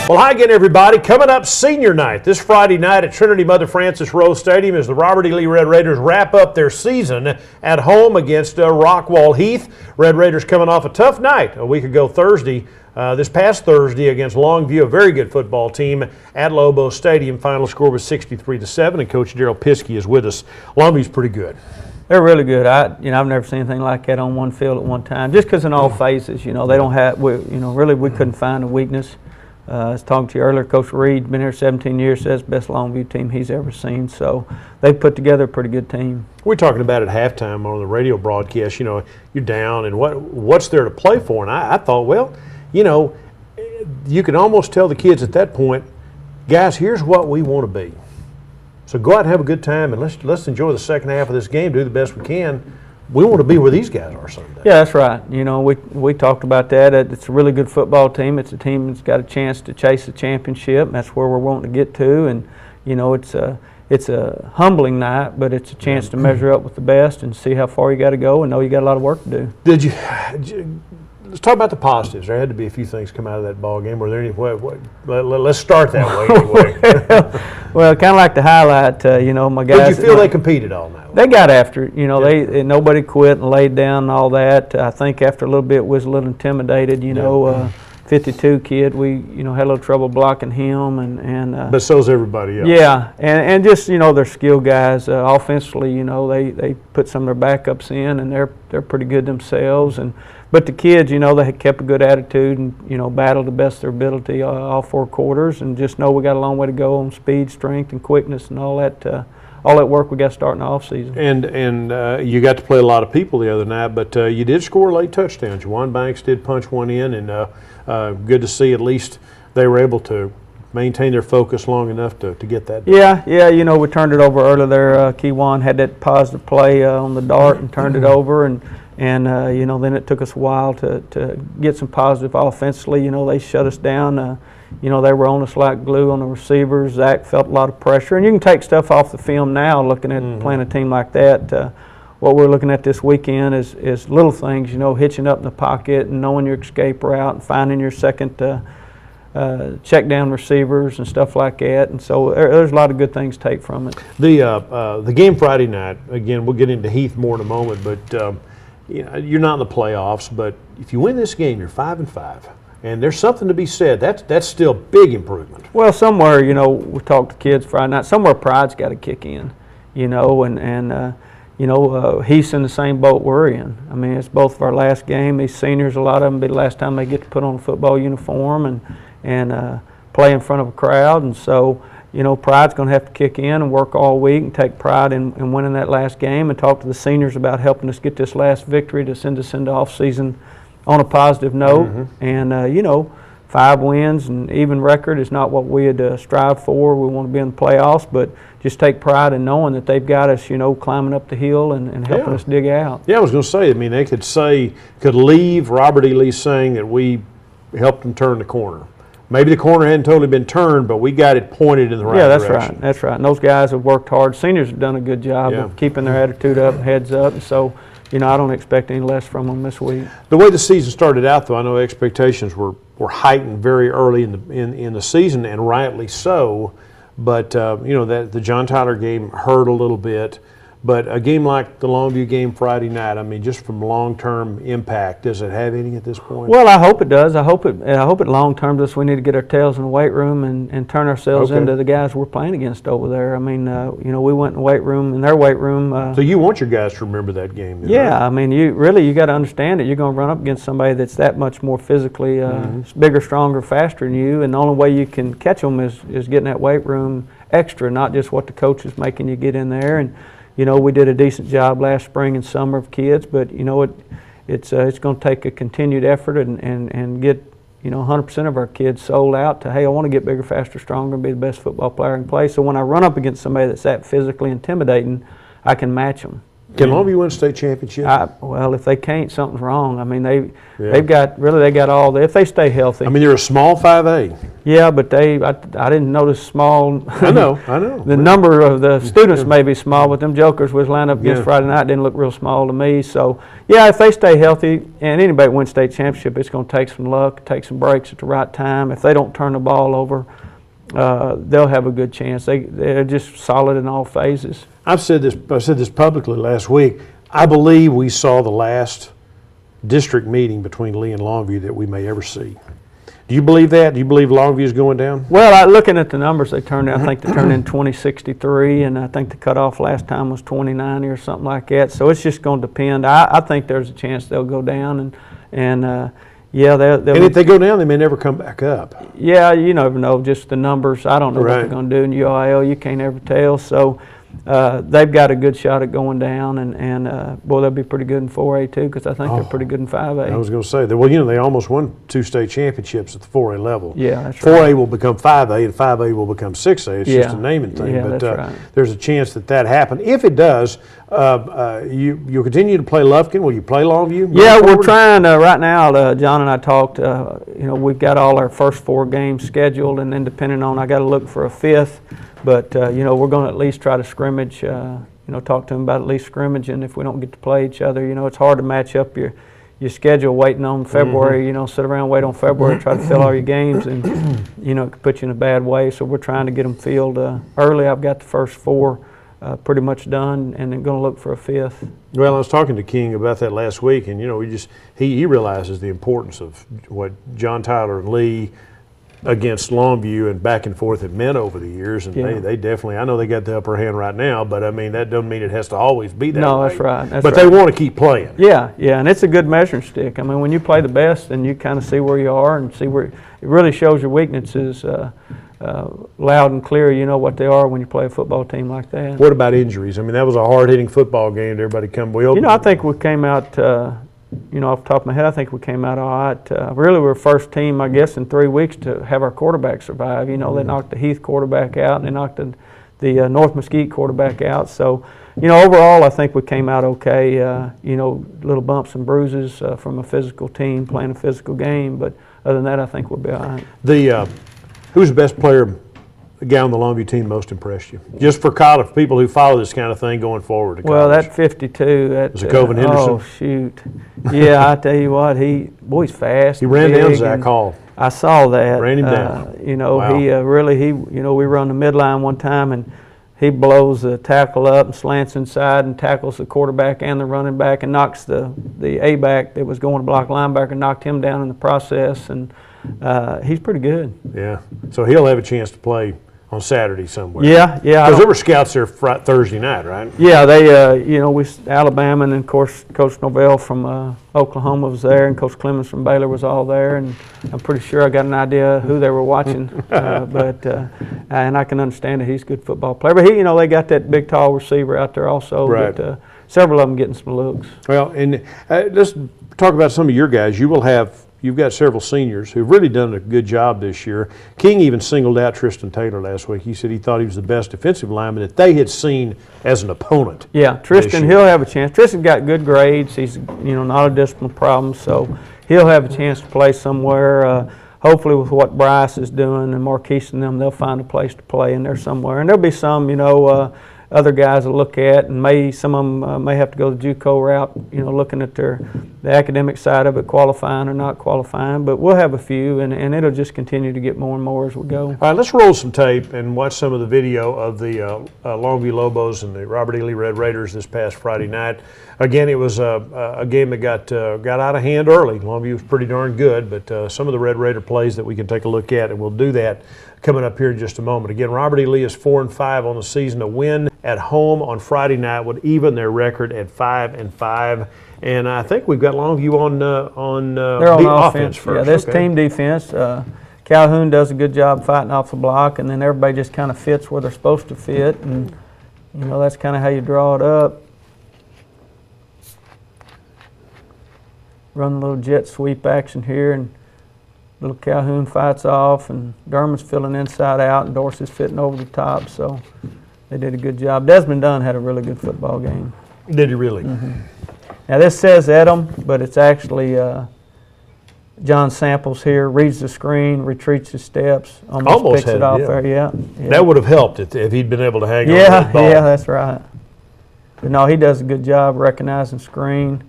Well, hi again, everybody. Coming up, senior night this Friday night at Trinity Mother Frances Rose Stadium as the Robert E. Lee Red Raiders wrap up their season at home against Rockwall Heath. Red Raiders coming off a tough night a week ago Thursday, this past Thursday against Longview, a very good football team at Lobos Stadium. Final score was 63-7, and Coach Darrell Piske is with us. Longview's pretty good. They're really good. I've never seen anything like that on one field at one time. Just because in all phases, they don't have. Really, we couldn't find a weakness. I was talking to you earlier. Coach Reed, been here 17 years, says best Longview team he's ever seen. So they've put together a pretty good team. We're talking about at halftime on the radio broadcast. You're down, and what's there to play for? And I thought, well, you can almost tell the kids at that point, guys, here's what we want to be. So go out and have a good time, and let's enjoy the second half of this game, do the best we can. We want to be where these guys are Sunday. Yeah, that's right. We talked about that. It's a really good football team. It's a team that's got a chance to chase the championship. That's where we're wanting to get to. And it's a humbling night, but it's a chance to measure up with the best and see how far you got to go and know you got a lot of work to do. Let's talk about the positives. There had to be a few things come out of that ball game. Were there any? Let's start that way anyway. Well, kind of like the highlight. My guys. Did you feel they competed all night? They got after it. Nobody quit and laid down and all that. I think after a little bit was a little intimidated. 52 kid, we had a little trouble blocking him and. But so's everybody else. Yeah, and just they're skilled guys. Offensively, they put some of their backups in and they're pretty good themselves. But the kids, they had kept a good attitude and battled the best of their ability all four quarters, and just know we got a long way to go on speed, strength, and quickness, and all that work we got to start in the off season. And you got to play a lot of people the other night, but you did score late touchdowns. Juwan Banks did punch one in, and good to see at least they were able to maintain their focus long enough to get that done. Yeah, we turned it over early there. Keywan had that positive play on the dart and turned it over, and then it took us a while to get some positive offensively. They shut us down. They were on us like glue on the receivers. Zach felt a lot of pressure. And you can take stuff off the film now looking at playing a team like that. What we're looking at this weekend is little things, hitching up in the pocket and knowing your escape route and finding your second check down receivers and stuff like that. And so there's a lot of good things to take from it. The game Friday night, again, we'll get into Heath more in a moment, but you're not in the playoffs, but if you win this game, you're 5-5, and there's something to be said. That's still big improvement. Well, somewhere, we talked to kids Friday night. Somewhere pride's got to kick in, and Heath's in the same boat we're in. I mean, it's both of our last game. These seniors, a lot of them, be the last time they get to put on a football uniform and play in front of a crowd, and so. Pride's going to have to kick in and work all week and take pride in winning that last game, and talk to the seniors about helping us get this last victory to send us into off-season on a positive note. And, 5 wins and even record is not what we had strived for. We want to be in the playoffs, but just take pride in knowing that they've got us, climbing up the hill and helping us dig out. Yeah, I was going to say, they could leave Robert E. Lee saying that we helped them turn the corner. Maybe the corner hadn't totally been turned, but we got it pointed in the right direction. Yeah, that's right. And those guys have worked hard. Seniors have done a good job of keeping their attitude up, heads up. And so, I don't expect any less from them this week. The way the season started out, though, I know expectations were heightened very early in the season, and rightly so. But the John Tyler game hurt a little bit. But a game like the Longview game Friday night, I mean, just from long-term impact, does it have any at this point? Well, I hope it does. I hope it long-term does. We need to get our tails in the weight room and turn ourselves into the guys we're playing against over there. I mean, we went in their weight room. So you want your guys to remember that game? Yeah, right? I mean, you got to understand it. You're going to run up against somebody that's that much more physically bigger, stronger, faster than you, and the only way you can catch them is getting that weight room extra, not just what the coach is making you get in there. And we did a decent job last spring and summer of kids, but it's going to take a continued effort and get 100% of our kids sold out to, hey, I want to get bigger, faster, stronger, and be the best football player I can play. So when I run up against somebody that's that physically intimidating, I can match them. Can Longview win state championship? Well, if they can't, something's wrong. I mean, they've got all the, if they stay healthy. I mean, they're a small 5A. Yeah, but I didn't notice small. I know. The number of the students may be small, but them jokers was lined up against Friday night didn't look real small to me. So, yeah, if they stay healthy, and anybody wins state championship, it's going to take some luck, take some breaks at the right time. If they don't turn the ball over, they'll have a good chance. They're just solid in all phases. I said this publicly last week. I believe we saw the last district meeting between Lee and Longview that we may ever see. Do you believe that? Do you believe Longview is going down? Well, looking at the numbers they turned in, I think they turned in 2063, and I think the cutoff last time was 2090 or something like that. So it's just going to depend. I think there's a chance they'll go down, and yeah, they'll. And if they go down, they may never come back up. Yeah, you never know. Just the numbers. I don't know what they're going to do in UIL. You can't ever tell. So they've got a good shot at going down, and boy, they'll be pretty good in 4A too, because I think they're pretty good in 5A. I was going to say that. Well, they almost won 2 state championships at the 4A level. Yeah, that's 4A right. will become 5A, and 5A will become 6A. It's just a naming thing. Yeah, but that's right. There's a chance that happens. If it does, you'll continue to play Lufkin. Will you play Longview? Yeah, we're trying right now. John and I talked. We've got all our first 4 games scheduled, and then depending on, I got to look for a 5th. But we're going to at least try to scrimmage. Talk to them about at least scrimmaging if we don't get to play each other. It's hard to match up your schedule waiting on February. Sit around, wait on February, try to fill all your games, and it could put you in a bad way. So we're trying to get them filled early. I've got the first 4 pretty much done, and then going to look for a 5th. Well, I was talking to King about that last week, and he realizes the importance of what John Tyler and Lee against Longview and back and forth have meant over the years, and they definitely, I know they got the upper hand right now, but I mean that doesn't mean it has to always be that way. No, that's right. But they want to keep playing. Yeah, and it's a good measuring stick. I mean, when you play the best, then you kind of see where you are and see where it really shows your weaknesses loud and clear. You know what they are when you play a football team like that. What about injuries? I mean, that was a hard-hitting football game. Everybody come well. I think we came out. Off the top of my head, I think we came out all right. Really, we're first team, I guess, in 3 weeks to have our quarterback survive. They knocked the Heath quarterback out, and they knocked the North Mesquite quarterback out. So, overall, I think we came out okay. Little bumps and bruises from a physical team playing a physical game, but other than that, I think we'll be all right. Who's the best player? The guy on the Longview team most impressed you? Just for college people who follow this kind of thing going forward to college. Well, that 52. Was it Coven Henderson? Oh, shoot. Yeah, I tell you what, he's fast. He ran down Zach Hall. I saw that. Ran him down. Wow. We run the midline one time, and he blows the tackle up and slants inside and tackles the quarterback and the running back and knocks the A-back that was going to block linebacker, knocked him down in the process, and he's pretty good. Yeah. So he'll have a chance to play on Saturday somewhere. Yeah. Because there were scouts there Thursday night, right? Yeah, they, Alabama, and then, of course, Coach Novell from Oklahoma was there, and Coach Clemens from Baylor was all there, and I'm pretty sure I got an idea who they were watching. And I can understand that he's a good football player. But they got that big, tall receiver out there also. Right. But, several of them getting some looks. Well, and let's talk about some of your guys. You've got several seniors who've really done a good job this year. King even singled out Tristan Taylor last week. He said he thought he was the best defensive lineman that they had seen as an opponent. Yeah, Tristan, he'll have a chance. Tristan got good grades. He's, not a discipline problem, so he'll have a chance to play somewhere. Hopefully with what Bryce is doing and Marquise and them, they'll find a place to play in there somewhere. And there'll be some, other guys to look at, and some of them may have to go the JUCO route, looking at the academic side of it, qualifying or not qualifying. But we'll have a few, and it'll just continue to get more and more as we go. All right, let's roll some tape and watch some of the video of the Longview Lobos and the Robert E. Lee Red Raiders this past Friday night. Again, it was a game that got out of hand early. Longview was pretty darn good, but some of the Red Raider plays that we can take a look at, and we'll do that coming up here in just a moment. Again, Robert E. Lee is 4-5 on the season. A win at home on Friday night would even their record at 5-5. And I think we've got Longview on offense first. Yeah, this team defense. Calhoun does a good job fighting off the block, and then everybody just kind of fits where they're supposed to fit, and that's kind of how you draw it up. Run a little jet sweep action here, and little Calhoun fights off, and Derman's filling inside out, and Dorsey's fitting over the top. So they did a good job. Desmond Dunn had a really good football game. Did he really? Now this says Edom, but it's actually John Samples here, reads the screen, retreats his steps, almost picks it off there. Yeah. That would have helped if he'd been able to hang on to that ball. Yeah, that's right. But no, he does a good job recognizing screen.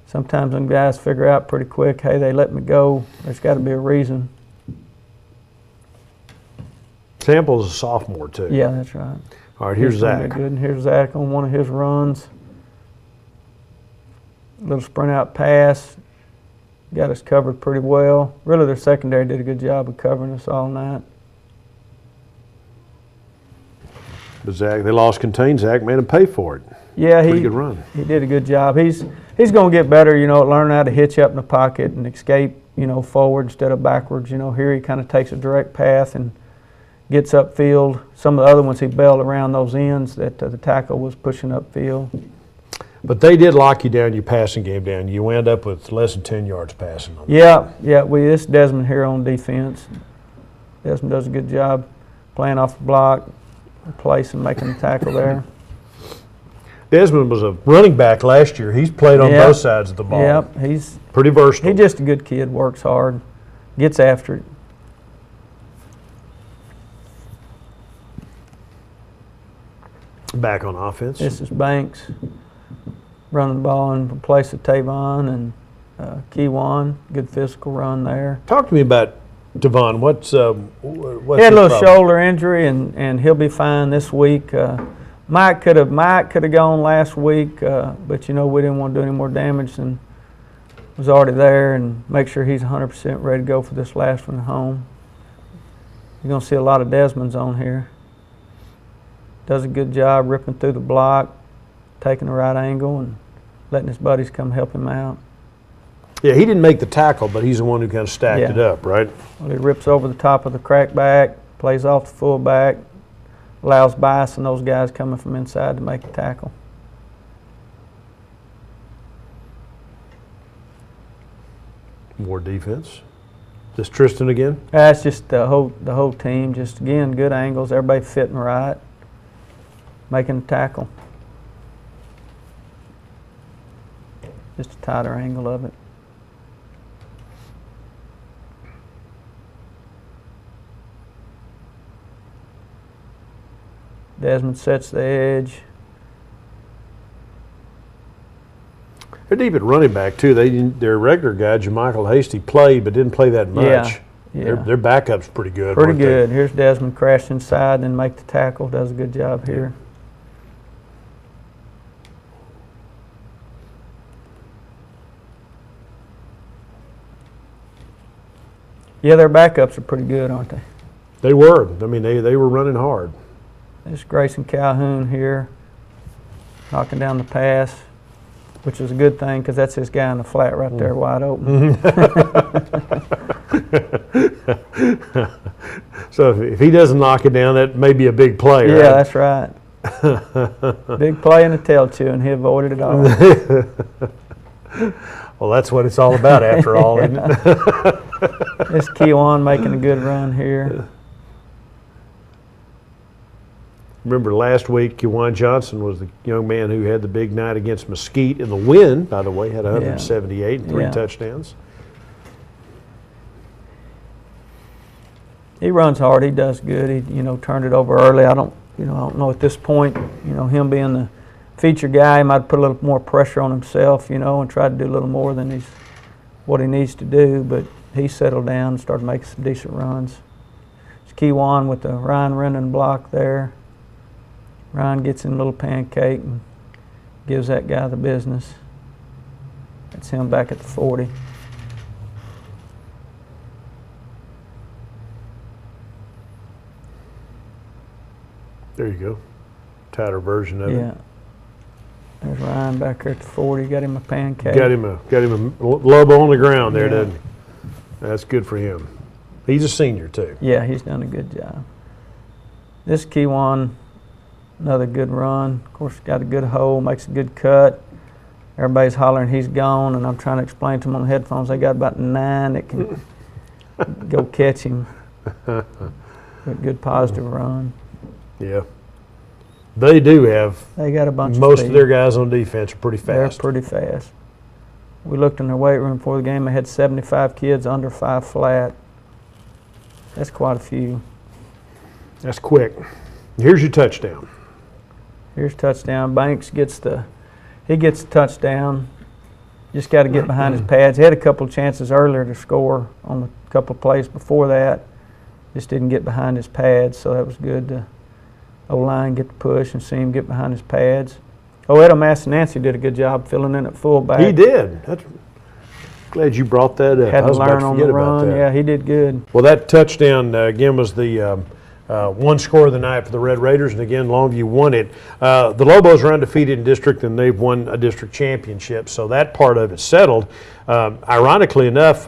Sometimes them guys figure out pretty quick, hey, they let me go. There's got to be a reason. Samples is a sophomore too. Yeah, that's right. All right, here's Zach. Good. And here's Zach on one of his runs. A little sprint out pass. Got us covered pretty well. Really, their secondary did a good job of covering us all night. But Zach, they lost contain. Zach made him pay for it. Yeah, pretty good run. He did a good job. He's going to get better, you know, at learning how to hitch up in the pocket and escape, you know, forward instead of backwards. You know, here he kind of takes a direct path and gets upfield. Some of the other ones he bailed around those ends that the tackle was pushing upfield. But they did lock you down, your passing game down. You end up with less than 10 yards passing on Yeah. This Desmond here on defense. Desmond does a good job playing off the block, replacing, making the tackle there. Desmond was a running back last year. He's played on both sides of the ball. Yep, he's pretty versatile. He's just a good kid, works hard, gets after it. Back on offense. This is Banks running the ball in place of Tavon and Keywan. Good physical run there. Talk to me about Tavon. What's he had a little shoulder injury, and he'll be fine this week. Mike could have gone last week, but you know we didn't want to do any more damage than was already there, and make sure he's 100% ready to go for this last one at home. You're going to see a lot of Desmonds on here. Does a good job ripping through the block, taking the right angle, and letting his buddies come help him out. Yeah, he didn't make the tackle, but he's the one who kind of stacked it up, right? Well, he rips over the top of the crackback, plays off the fullback, allows Bias and those guys coming from inside to make the tackle. More defense. This Tristan again? That's just the whole team. Just again, good angles, everybody fitting right, making the tackle. Just a tighter angle of it. Desmond sets the edge. They're deep at running back too. Their regular guy, Jermichael Hasty, played but didn't play that much. Yeah. Their backup's pretty good. Pretty good. Here's Desmond crash inside and make the tackle. Does a good job here. Yeah, their backups are pretty good, aren't they? They were. I mean, they were running hard. There's Grayson Calhoun here, knocking down the pass, which is a good thing because that's his guy in the flat right there, wide open. So if he doesn't knock it down, that may be a big play, right? Yeah, that's right. Big play in the tail chew, and he avoided it all. Well, that's what it's all about after all, isn't it? This Keywan making a good run here. Remember last week, Kewan Johnson was the young man who had the big night against Mesquite in the win, by the way, had 178 and 3 touchdowns. He runs hard. He does good. He, turned it over early. I don't know at this point, him being the feature guy, he might put a little more pressure on himself, and try to do a little more than what he needs to do. But he settled down and started making some decent runs. It's Keywan with the Ryan Rendon block there. Ryan gets in a little pancake and gives that guy the business. That's him back at the 40. There you go. Tighter version of it. Yeah. There's Ryan back there at the 40. Got him a pancake. Got him a Lobo on the ground there, doesn't he? That's good for him. He's a senior too. Yeah, he's done a good job. This Keywan, another good run. Of course, got a good hole, makes a good cut. Everybody's hollering he's gone, and I'm trying to explain to them on the headphones. They got about 9 that can go catch him. But good positive run. Yeah. They do have. They got a bunch of most speed. of their guys on defense are pretty fast. They're pretty fast. We looked in their weight room before the game. They had 75 kids under 5 flat. That's quite a few. That's quick. Here's your touchdown. Here's touchdown. Banks gets the touchdown. Just got to get behind his pads. He had a couple of chances earlier to score on a couple of plays before that. Just didn't get behind his pads, so that was good to O-line get the push and see him get behind his pads. Edo Massanancy did a good job filling in at fullback. He did. Glad you brought that up. Had to learn on the run. Yeah, he did good. Well, that touchdown, again, was the one score of the night for the Red Raiders, and again, Longview won it. The Lobos are undefeated in district, and they've won a district championship, so that part of it settled. Ironically enough,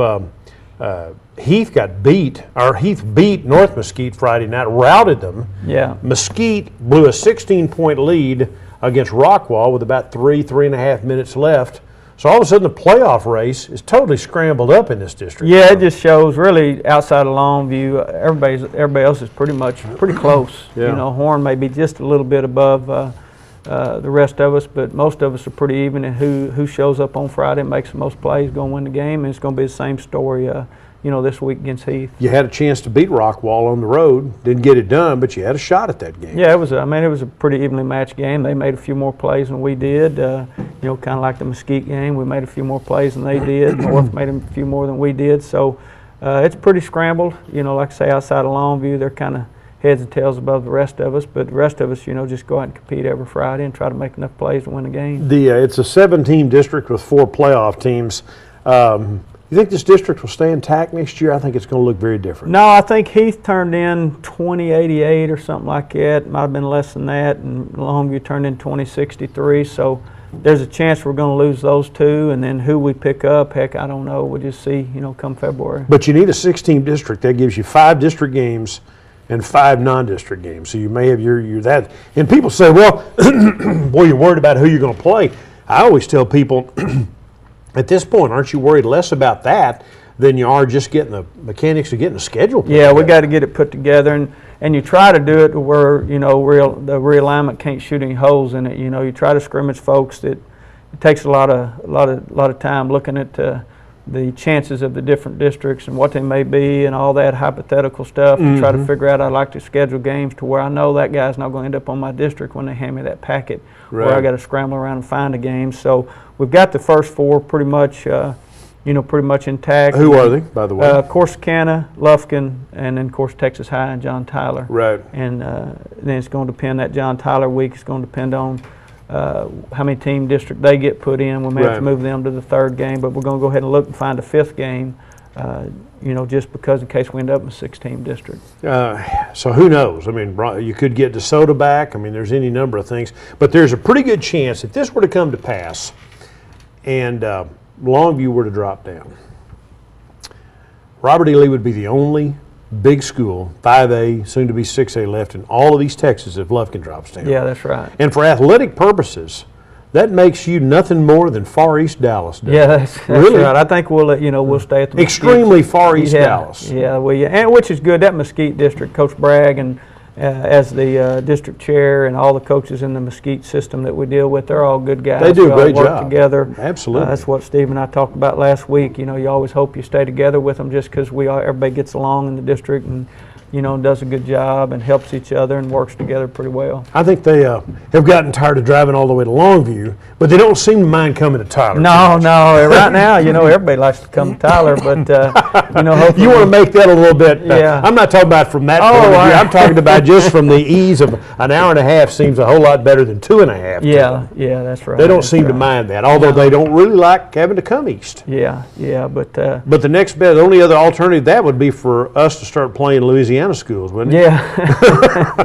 Heath beat North Mesquite Friday night, routed them. Yeah. Mesquite blew a 16-point lead against Rockwall with about 3.5 minutes left. So all of a sudden the playoff race is totally scrambled up in this district. Yeah, it just shows really outside of Longview, everybody else is pretty close. Yeah. You know, Horn may be just a little bit above the rest of us, but most of us are pretty even. And who shows up on Friday and makes the most plays going to win the game, and it's going to be the same story. You know, this week against Heath. You had a chance to beat Rockwall on the road. Didn't get it done, but you had a shot at that game. Yeah, it was a pretty evenly matched game. They made a few more plays than we did. You know, kind of like the Mesquite game. We made a few more plays than they did. North made a few more than we did. So it's pretty scrambled. You know, like I say, outside of Longview, they're kind of heads and tails above the rest of us. But the rest of us, you know, just go out and compete every Friday and try to make enough plays to win the game. It's a 7-team district with 4 playoff teams. You think this district will stay intact next year? I think it's going to look very different. No, I think Heath turned in 2088 or something like that. It might have been less than that, and Longview turned in 2063. So there's a chance we're going to lose those 2, and then who we pick up, heck, I don't know. We'll just see, you know, come February. But you need a 6-team district. That gives you 5 district games and 5 non-district games. So you may have your that. And people say, well, boy, you're worried about who you're going to play. I always tell people, at this point, aren't you worried less about that than you are just getting the mechanics of getting a schedule put together? We got to get it put together, and you try to do it to where, you know, the realignment can't shoot any holes in it. You know, you try to scrimmage folks. That it takes a lot of time looking at the chances of the different districts and what they may be and all that hypothetical stuff to try to figure out. I like to schedule games to where I know that guy's not going to end up on my district when they hand me that packet, where I got to scramble around and find a game. So we've got the first 4 pretty much, you know, pretty much intact. Who are they, by the way? Corsicana, Lufkin, and then of course Texas High and John Tyler. Right. And then it's going to depend, that John Tyler week is going to depend on how many team district they get put in. We may have to move them to the 3rd game, but we're going to go ahead and look and find a 5th game, you know, just because in case we end up in a 6-team district. So who knows? I mean, you could get DeSoto back. I mean, there's any number of things. But there's a pretty good chance if this were to come to pass and Longview were to drop down, Robert E. Lee would be the only big school, 5A, soon to be 6A left in all of East Texas if Lufkin drops down. Yeah, that's right. And for athletic purposes, that makes you nothing more than Far East Dallas. Yeah, that's really right. I think we'll stay at the extremely Far East Dallas. Yeah, and which is good. That Mesquite district, Coach Bragg and as the district chair and all the coaches in the Mesquite system that we deal with, they're all good guys. They do a great work job together. Absolutely. That's what Steve and I talked about last week. You know, you always hope you stay together with them just because everybody gets along in the district and, you know, does a good job and helps each other and works together pretty well. I think they have gotten tired of driving all the way to Longview, but they don't seem to mind coming to Tyler. No. Right now, you know, everybody likes to come to Tyler, but, you know, hopefully. You want to make that a little bit, yeah. I'm not talking about from that point of view. I'm talking about just from the ease of an hour and a half seems a whole lot better than 2.5. Yeah, that's right. They don't seem to mind that, although they don't really like having to come east. Yeah, but the next best, the only other alternative that would be for us to start playing Louisiana schools, wouldn't it? Yeah.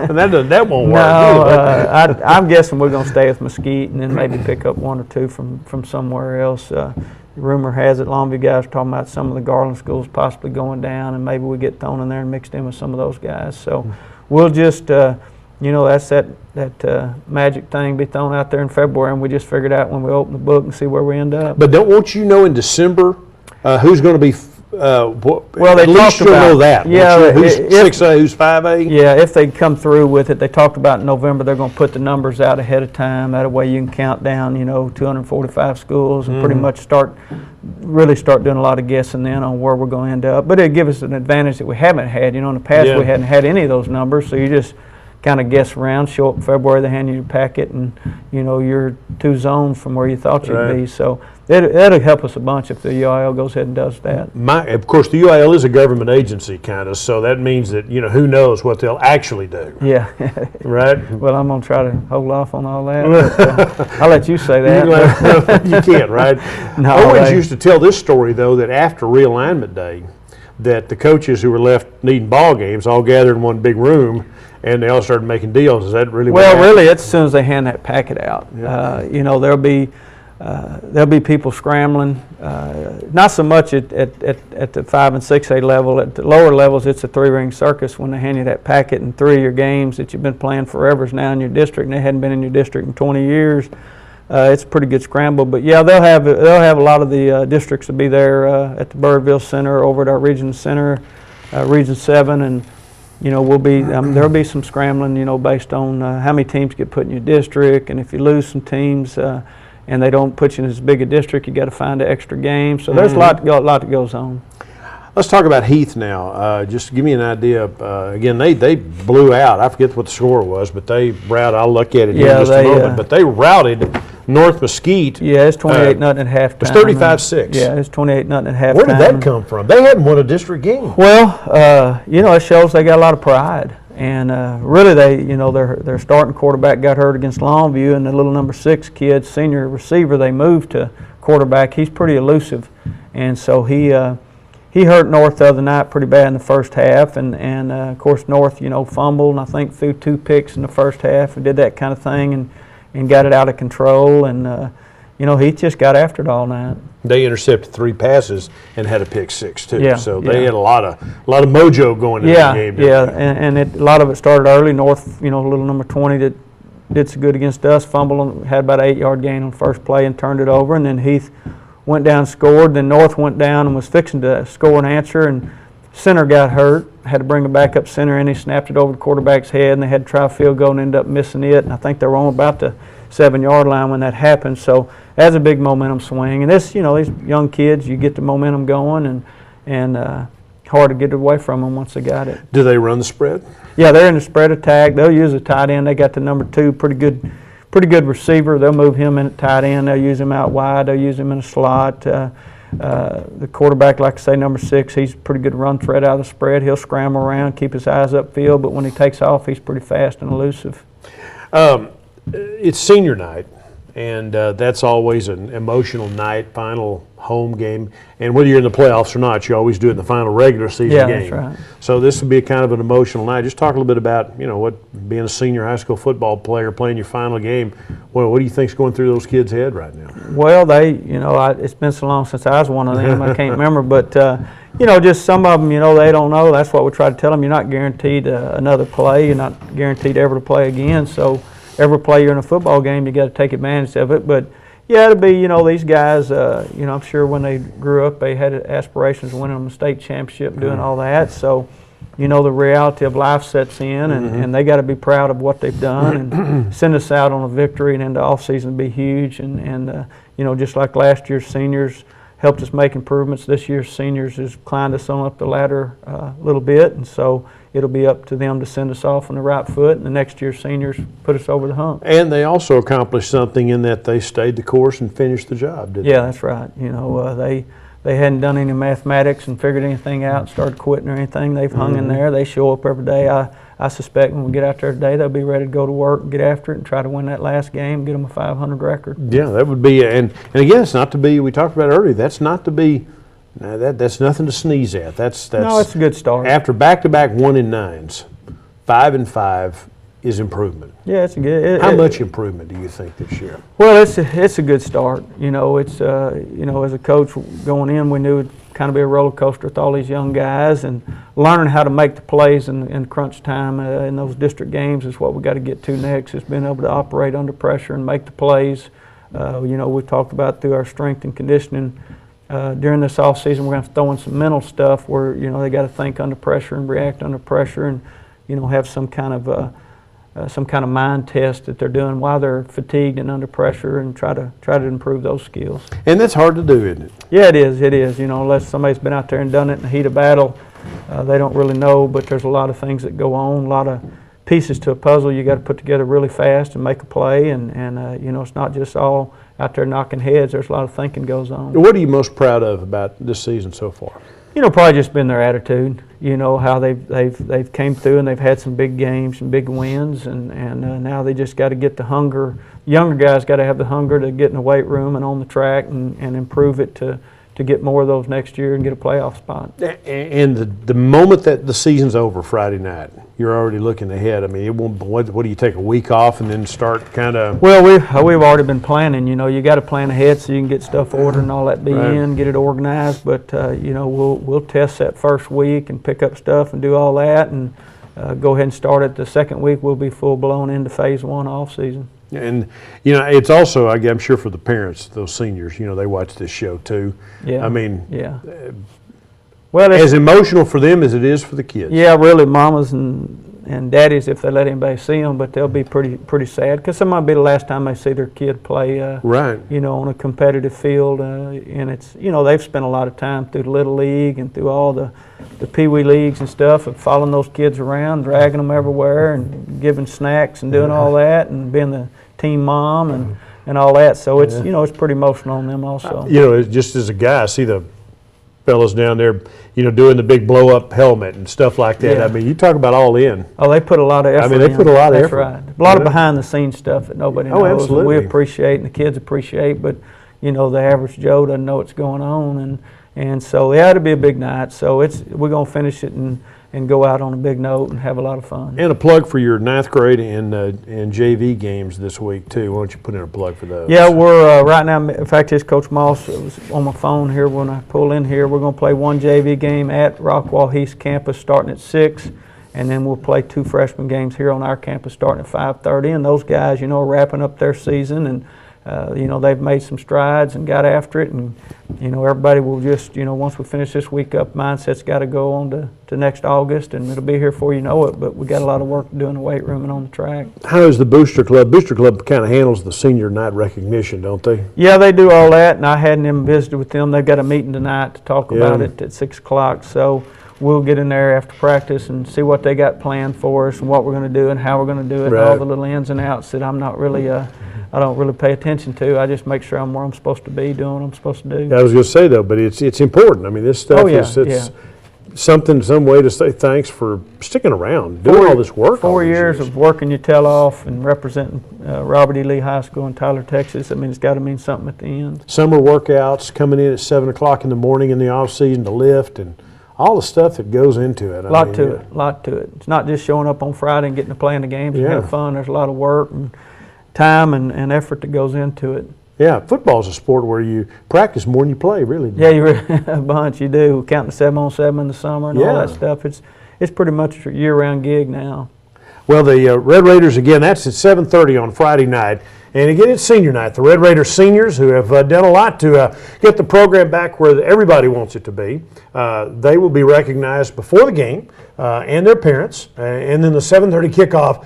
that won't work. No, I'm guessing we're going to stay with Mesquite and then maybe pick up 1 or 2 from somewhere else. Rumor has it Longview guys are talking about some of the Garland schools possibly going down, and maybe we get thrown in there and mixed in with some of those guys. So we'll just, you know, that's that magic thing be thrown out there in February, and we just figure it out when we open the book and see where we end up. But won't you know in December who's going to be Well, they at least talked you'll about know that. Yeah, who's 6A, who's 5A? Yeah, if they come through with it, they talked about in November they're going to put the numbers out ahead of time. That way you can count down, 245 schools and pretty much really start doing a lot of guessing then on where we're going to end up. But it gives us an advantage that we haven't had. In the past we hadn't had any of those numbers, so you just kind of guess around, show up in February, they hand you your packet, and you're 2 zones from where you thought you'd be. So that'll help us a bunch if the UIL goes ahead and does that. Of course, the UIL is a government agency, kind of, so that means that who knows what they'll actually do. Yeah. Right. Well, I'm gonna try to hold off on all that. But, I'll let you say that. You can't, right? No, Owens used to tell this story though, that after realignment day, that the coaches who were left needing ball games all gathered in one big room, and they all started making deals. Is that really? Well, really, it's as soon as they hand that packet out. Yeah. There'll be people scrambling. Not so much at the 5 and 6A level. At the lower levels, it's a 3-ring circus when they hand you that packet, and 3 of your games that you've been playing forever is now in your district, and they hadn't been in your district in 20 years. It's a pretty good scramble. But yeah, they'll have a lot of the districts to be there at the Birdville Center, over at our Region Center, Region 7, and we'll be there'll be some scrambling, based on how many teams get put in your district, and if you lose some teams and they don't put you in as big a district, you got to find an extra game. So there's a lot that goes on. Let's talk about Heath now. Just to give me an idea. Again, they blew out. I forget what the score was, but they routed. I'll look at it in just a moment. But they routed North Mesquite. Yeah, it's 28-0 at halftime. It's 35-6. Yeah, it's 28-0 at halftime. Where did that come from? They hadn't won a district game. Well, it shows they got a lot of pride, and really their starting quarterback got hurt against Longview, and the little number 6 kid, senior receiver, they moved to quarterback. He's pretty elusive, and so he hurt North the other night pretty bad in the first half, and of course North fumbled and I think threw 2 picks in the first half and did that kind of thing and got it out of control, and he just got after it all night. They intercepted 3 passes and had a pick 6 too. Yeah, so they had a lot of mojo going in that game. Yeah, and a lot of it started early. North, little number 20 that did so good against us, fumbled, had about an 8-yard gain on the first play and turned it over, and then Heath went down and scored. Then North went down and was fixing to score an answer, and center got hurt. Had to bring a backup center in. He snapped it over the quarterback's head, and they had to try a field goal and ended up missing it. And I think they were on about the 7-yard line when that happened. So that's a big momentum swing. And this, these young kids, you get the momentum going, and hard to get away from them once they got it. Do they run the spread? Yeah, they're in the spread attack. They'll use a tight end. They got the number 2, pretty good receiver. They'll move him in at tight end. They'll use him out wide. They'll use him in a slot. The quarterback, like I say, number 6, he's a pretty good run threat out of the spread. He'll scramble around, keep his eyes upfield, but when he takes off, he's pretty fast and elusive. It's senior night, and that's always an emotional night, final home game. And whether you're in the playoffs or not, you always do it in the final regular season game. Yeah, that's right. So this would be kind of an emotional night. Just talk a little bit about, what being a senior high school football player, playing your final game. What do you think's going through those kids' head right now? Well, it's been so long since I was one of them, I can't remember. But, just some of them, they don't know. That's what we try to tell them. You're not guaranteed another play. You're not guaranteed ever to play again. So every play you're in a football game, you got to take advantage of it. But yeah, it'll be, these guys, I'm sure when they grew up, they had aspirations of winning a state championship, doing all that. So, the reality of life sets in, and they got to be proud of what they've done and send us out on a victory, and then the offseason will be huge. And just like last year's seniors helped us make improvements, this year's seniors has climbed us on up the ladder a little bit, and so it'll be up to them to send us off on the right foot, and the next year's seniors put us over the hump. And they also accomplished something in that they stayed the course and finished the job, didn't they? Yeah, that's right. They hadn't done any mathematics and figured anything out and started quitting or anything. They've hung in there. They show up every day. I suspect when we get out there today, they'll be ready to go to work and get after it and try to win that last game, get them a 500 record. Yeah, that would be, and again, it's not to be, we talked about it earlier, that's not to be, that's nothing to sneeze at. That's no, it's a good start. After back-to-back 1-9s, 5-5 is improvement. Yeah, it's a good. How much improvement do you think this year? Well, it's a good start. It's as a coach going in, we knew it'd kind of be a roller coaster with all these young guys, and learning how to make the plays in crunch time in those district games is what we got to get to next. Is being able to operate under pressure and make the plays. We talked about through our strength and conditioning during this off season, we're going to throw in some mental stuff where, you know, they got to think under pressure and react under pressure, and, you know, have some kind of mind test that they're doing while they're fatigued and under pressure, and try to improve those skills. And that's hard to do, isn't it? Yeah, it is. It is. You know, unless somebody's been out there and done it in the heat of battle, they don't really know. But there's a lot of things that go on, a lot of pieces to a puzzle you got to put together really fast and make a play. And you know, it's not just all out there knocking heads. There's a lot of thinking goes on. What are you most proud of about this season so far? You know, probably just been their attitude. You know, how they've came through and they've had some big games and big wins, and now they just got to get the hunger. Younger guys got to have the hunger to get in the weight room and on the track and improve it to get more of those next year and get a playoff spot. And the moment that the season's over Friday night, you're already looking ahead. I mean, it won't, what do you take, a week off and then start kind of? Well, we've already been planning. You know, you got to plan ahead so you can get stuff ordered and all that in, get it organized. But you know, we'll test that first week and pick up stuff and do all that, and go ahead and start it the second week. We'll be full blown into phase 1 off season. And, you know, it's also, I'm sure for the parents, those seniors, you know, they watch this show too. Yeah. I mean, yeah. Well, as emotional for them as it is for the kids. Yeah, really, mamas and daddies, if they let anybody see them, but they'll be pretty sad, because it might be the last time they see their kid play, right. You know, on a competitive field. And it's, you know, they've spent a lot of time through the Little League and through all the Pee-wee leagues and stuff, of following those kids around, dragging them everywhere, and giving snacks and doing all that, and being the team mom and all that. So it's, you know, it's pretty emotional on them also. You know, just as a guy, I see the fellas down there, you know, doing the big blow-up helmet and stuff like that. Yeah. I mean, you talk about all in. Oh, they put a lot of effort. I mean, they put a lot of That's effort. right. A lot of behind-the-scenes stuff that nobody knows. Oh, absolutely. And we appreciate, and the kids appreciate, but, you know, the average Joe doesn't know what's going on. And so, yeah, it'll be a big night. So we're going to finish it and go out on a big note and have a lot of fun. And a plug for your 9th grade and JV games this week, too. Why don't you put in a plug for those? Yeah, we're right now, in fact, this Coach Moss was on my phone here when I pull in here. We're going to play one JV game at Rockwall Heath campus starting at 6, and then we'll play 2 freshman games here on our campus starting at 5:30. And those guys, you know, are wrapping up their season, and you know, they've made some strides and got after it, and you know, everybody will just, you know, once we finish this week up, mindset's got to go on to next August, and it'll be here before you know it. But we got a lot of work to do in the weight room and on the track. How is the Booster Club? Booster Club kind of handles the senior night recognition, don't they? Yeah, they do all that, and I hadn't even visited with them. They've got a meeting tonight to talk about it at 6 o'clock. So we'll get in there after practice and see what they got planned for us and what we're going to do and how we're going to do it, Right. and all the little ins and outs that I'm not really I don't really pay attention to. I just make sure I'm where I'm supposed to be, doing what I'm supposed to do. I was going to say, though, but it's important. I mean, this stuff is something, some way to say thanks for sticking around, doing all this work. 4 years of working your tail off and representing Robert E. Lee High School in Tyler, Texas. I mean, it's got to mean something at the end. Summer workouts, coming in at 7 o'clock in the morning in the off season to lift, and all the stuff that goes into it. A lot to it. It's not just showing up on Friday and getting to play in the games and have fun. There's a lot of work and time and effort that goes into it. Yeah, football's a sport where you practice more than you play, really. Yeah, a bunch. You do, counting 7-on-7 in the summer and all that stuff. It's pretty much a year-round gig now. Well, the Red Raiders, again, that's at 7:30 on Friday night. And again, it's senior night. The Red Raiders seniors, who have done a lot to get the program back where everybody wants it to be, they will be recognized before the game and their parents. And then the 7:30 kickoff,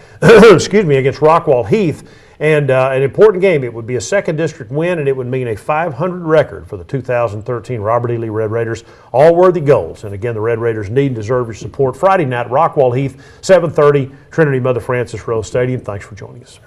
excuse me, against Rockwall Heath. And an important game. It would be a 2nd district win, and it would mean a 500 record for the 2013 Robert E. Lee Red Raiders. All worthy goals. And again, the Red Raiders need and deserve your support. Friday night, Rockwall Heath, 7:30, Trinity Mother Frances Rose Stadium. Thanks for joining us.